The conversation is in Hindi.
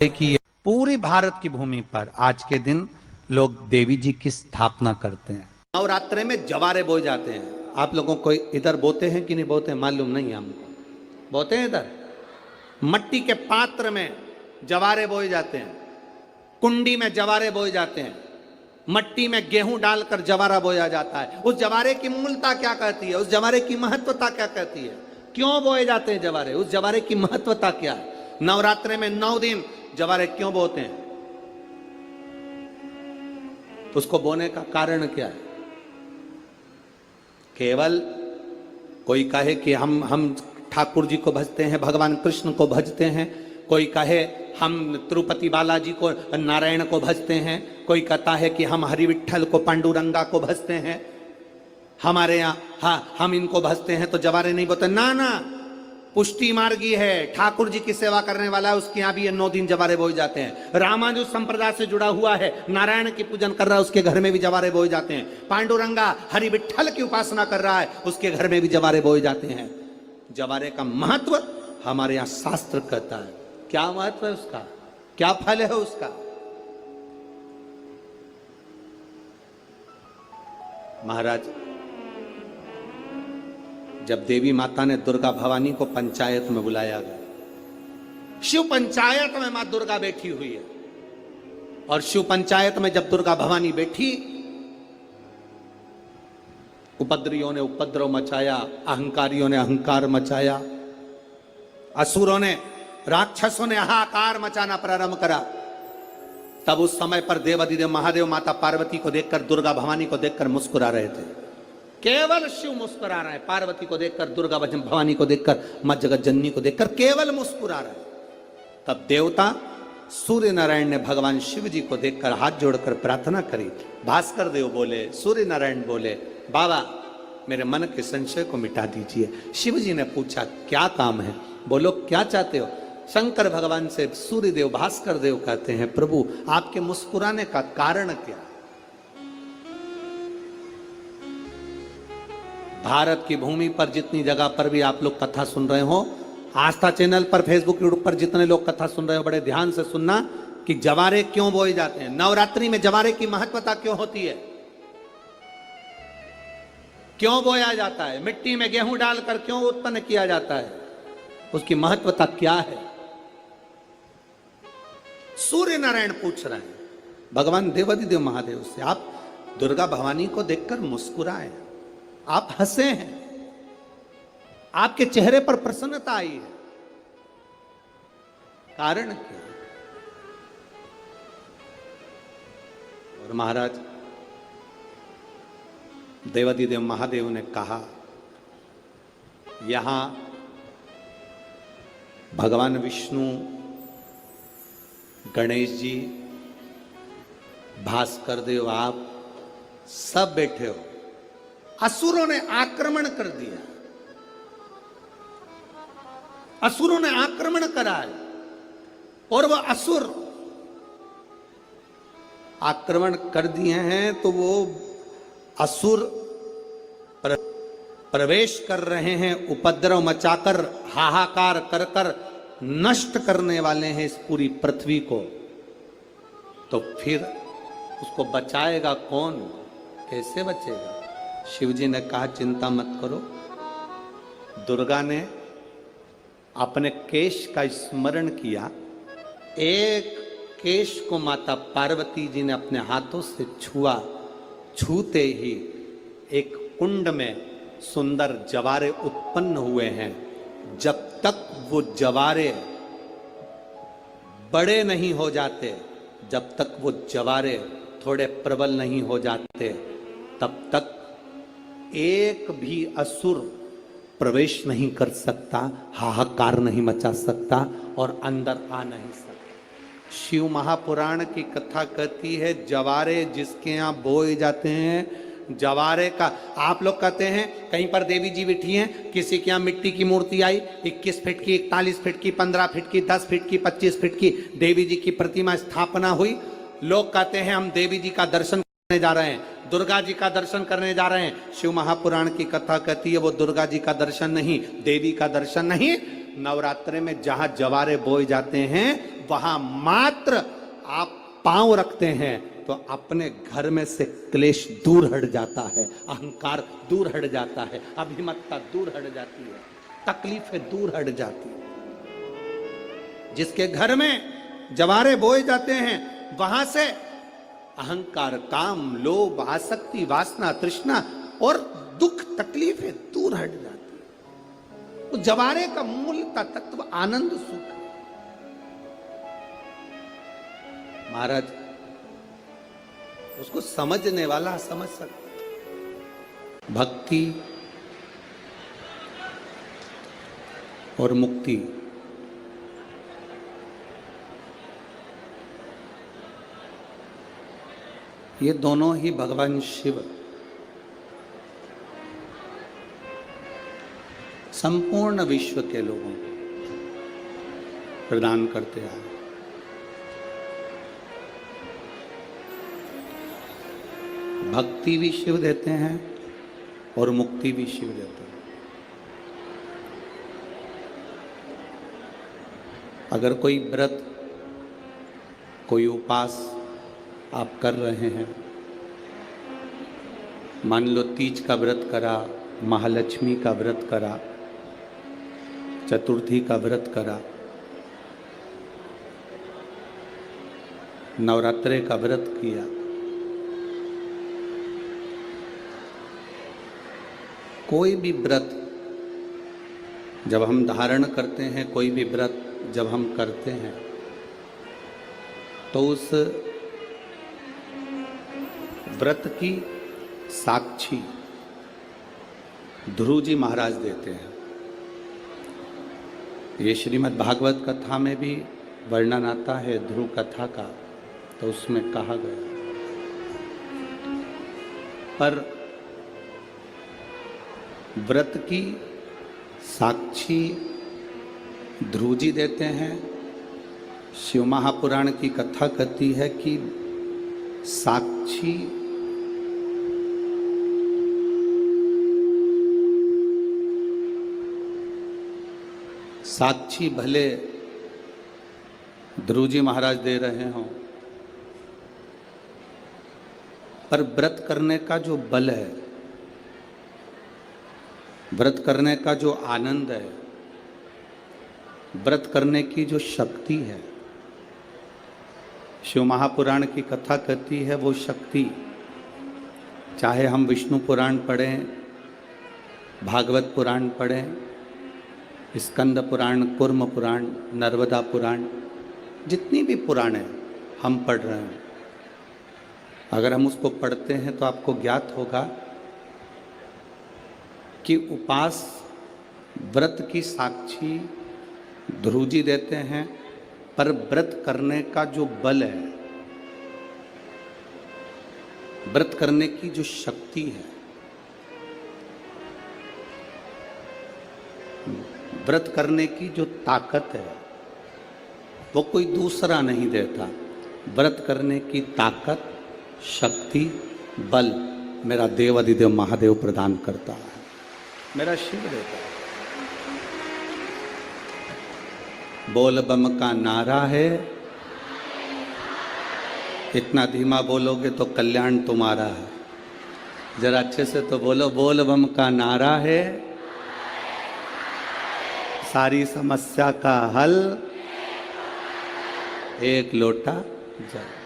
कि पूरे भारत की भूमि पर आज के दिन लोग देवी जी की स्थापना करते हैं। नवरात्रे में जवारे बोए जाते हैं। आप लोगों को इधर बोते हैं कि नहीं बोते मालूम नहीं हमको। बोते हैं इधर मट्टी के पात्र में जवारे बोए जाते हैं, कुंडी में जवारे बोए जाते हैं, मट्टी में गेहूं डालकर जवारा बोया जाता है। उस जवारे की मूलता क्या कहती है, उस जवारे की महत्वता क्या कहती है, क्यों बोए जाते हैं जवारे, उस जवारे की महत्वता क्या है। नवरात्रे में 9 दिन जवारे क्यों बोते हैं, उसको बोने का कारण क्या है। केवल कोई कहे कि हम ठाकुर जी को भजते हैं, भगवान कृष्ण को भजते हैं, कोई कहे हम तिरुपति बालाजी को नारायण को भजते हैं, कोई कहता है कि हम हरि विठल को पांडुरंगा को भजते हैं, हमारे यहाँ हाँ हम इनको भजते हैं तो जवारे नहीं बोते। ना ना, पुष्टि मार्गी है, ठाकुर जी की सेवा करने वाला है, उसके यहाँ भी ये 9 दिन जवारे बोए जाते हैं। रामानुज संप्रदाय से जुड़ा हुआ है, नारायण की पूजन कर रहा है, उसके घर में भी जवारे बोए जाते हैं। पांडुरंगा हरि विठल की उपासना कर रहा है, उसके घर में भी जवारे बोए जाते हैं। जवारे का महत्व हमारे यहाँ शास्त्र कहता है। क्या महत्व है उसका, क्या फल है उसका। महाराज, जब देवी माता ने दुर्गा भवानी को पंचायत में बुलाया गया, शिव पंचायत में मां दुर्गा बैठी हुई है, और शिव पंचायत में जब दुर्गा भवानी बैठी, उपद्रवियों ने उपद्रव मचाया, अहंकारियों ने अहंकार मचाया, असुरों ने राक्षसों ने हाहाकार मचाना प्रारंभ करा। तब उस समय पर देवाधिदेव महादेव माता पार्वती को देखकर, दुर्गा भवानी को देखकर मुस्कुरा रहे थे। केवल शिव मुस्कुरा रहे हैं, पार्वती को देखकर, दुर्गा भवानी को देखकर, मां जगत जननी को देखकर केवल मुस्कुरा रहे हैं। तब देवता सूर्य नारायण ने भगवान शिव जी को देखकर हाथ जोड़कर प्रार्थना करी। भास्कर देव बोले, सूर्य नारायण बोले, बाबा मेरे मन के संशय को मिटा दीजिए। शिव जी ने पूछा क्या काम है, बोलो क्या चाहते हो। शंकर भगवान से सूर्य देव भास्कर देव कहते हैं, प्रभु आपके मुस्कुराने का कारण क्या। भारत की भूमि पर जितनी जगह पर भी आप लोग कथा सुन रहे हो, आस्था चैनल पर, फेसबुक यूट्यूब पर जितने लोग कथा सुन रहे हो, बड़े ध्यान से सुनना कि जवारे क्यों बोए जाते हैं। नवरात्रि में जवारे की महत्वता क्यों होती है, क्यों बोया जाता है, मिट्टी में गेहूं डालकर क्यों उत्पन्न किया जाता है, उसकी महत्वता क्या है। सूर्य नारायण पूछ रहे हैं भगवान देवाधिदेव महादेव से, आप दुर्गा भवानी को देखकर मुस्कुराए, आप हंसे हैं, आपके चेहरे पर प्रसन्नता आई है, कारण क्या। और महाराज देवाधिदेव महादेव ने कहा, यहां भगवान विष्णु, गणेश जी, भास्कर देव, आप सब बैठे हो। असुरों ने आक्रमण कर दिया, असुरों ने आक्रमण करा है, और वह असुर आक्रमण कर दिए हैं तो वो असुर प्रवेश कर रहे हैं, उपद्रव मचाकर, हाहाकार कर कर नष्ट करने वाले हैं इस पूरी पृथ्वी को। तो फिर उसको बचाएगा कौन, कैसे बचेगा। शिव जी ने कहा चिंता मत करो। दुर्गा ने अपने केश का स्मरण किया, एक केश को माता पार्वती जी ने अपने हाथों से छुआ, छूते ही एक कुंड में सुंदर जवारे उत्पन्न हुए हैं। जब तक वो जवारे बड़े नहीं हो जाते, जब तक वो जवारे थोड़े प्रबल नहीं हो जाते, तब तक एक भी असुर प्रवेश नहीं कर सकता, हाहाकार नहीं मचा सकता और अंदर आ नहीं सकता। शिव महापुराण की कथा कहती है, जवारे जिसके यहाँ बोए जाते हैं, जवारे का, आप लोग कहते हैं कहीं पर देवी जी बैठी हैं, किसी के यहाँ मिट्टी की मूर्ति आई, 21 फीट की, 41 फीट की, 15 फीट की, 10 फीट की, 25 फीट की देवी जी की प्रतिमा स्थापना हुई। लोग कहते हैं हम देवी जी का दर्शन करने जा रहे हैं, दुर्गा जी का दर्शन करने जा रहे हैं। शिव महापुराण की कथा कहती है वो दुर्गा जी का दर्शन नहीं, देवी का दर्शन नहीं, नवरात्रे में जहां जवारे बोए जाते हैं वहां मात्र आप पांव रखते हैं तो अपने घर में से क्लेश दूर हट जाता है, अहंकार दूर हट जाता है, अभिमतता दूर हट जाती है, तकलीफें दूर हट जाती है। जिसके घर में जवारे बोए जाते हैं वहां से अहंकार, काम, लोभ, आसक्ति, वासना, तृष्णा और दुख, तकलीफें दूर हट जाती है। तो जवारे का मूल तत्व आनंद, सुख है। महाराज उसको समझने वाला समझ सकता। भक्ति और मुक्ति ये दोनों ही भगवान शिव संपूर्ण विश्व के लोगों को प्रदान करते आए। भक्ति भी शिव देते हैं और मुक्ति भी शिव देते हैं। अगर कोई व्रत, कोई उपास आप कर रहे हैं, मान लो तीज का व्रत करा, महालक्ष्मी का व्रत करा, चतुर्थी का व्रत करा, नवरात्रे का व्रत किया, कोई भी व्रत जब हम धारण करते हैं, कोई भी व्रत जब हम करते हैं तो उस व्रत की साक्षी ध्रुव जी महाराज देते हैं। ये श्रीमद् भागवत कथा में भी वर्णन आता है ध्रुव कथा का, तो उसमें कहा गया। पर व्रत की साक्षी ध्रुव जी देते हैं। शिव महापुराण की कथा कहती है कि साक्षी भले ध्रुव जी महाराज दे रहे हों, पर व्रत करने का जो बल है, व्रत करने का जो आनंद है, व्रत करने की जो शक्ति है, शिव महापुराण की कथा कहती है वो शक्ति, चाहे हम विष्णु पुराण पढ़ें, भागवत पुराण पढ़ें, स्कंद पुराण, कूर्म पुराण, नर्मदा पुराण, जितनी भी पुराण है हम पढ़ रहे हैं, अगर हम उसको पढ़ते हैं तो आपको ज्ञात होगा कि उपास व्रत की साक्षी ध्रुव जी देते हैं, पर व्रत करने का जो बल है, व्रत करने की जो शक्ति है, व्रत करने की जो ताकत है, वो कोई दूसरा नहीं देता। व्रत करने की ताकत, शक्ति, बल मेरा देव अधिदेव महादेव प्रदान करता है, मेरा शिव देता है। बोल बम का नारा है, इतना धीमा बोलोगे तो कल्याण तुम्हारा है। जरा अच्छे से तो बोलो, बोल बम का नारा है, सारी समस्या का हल, एक लोटा जल।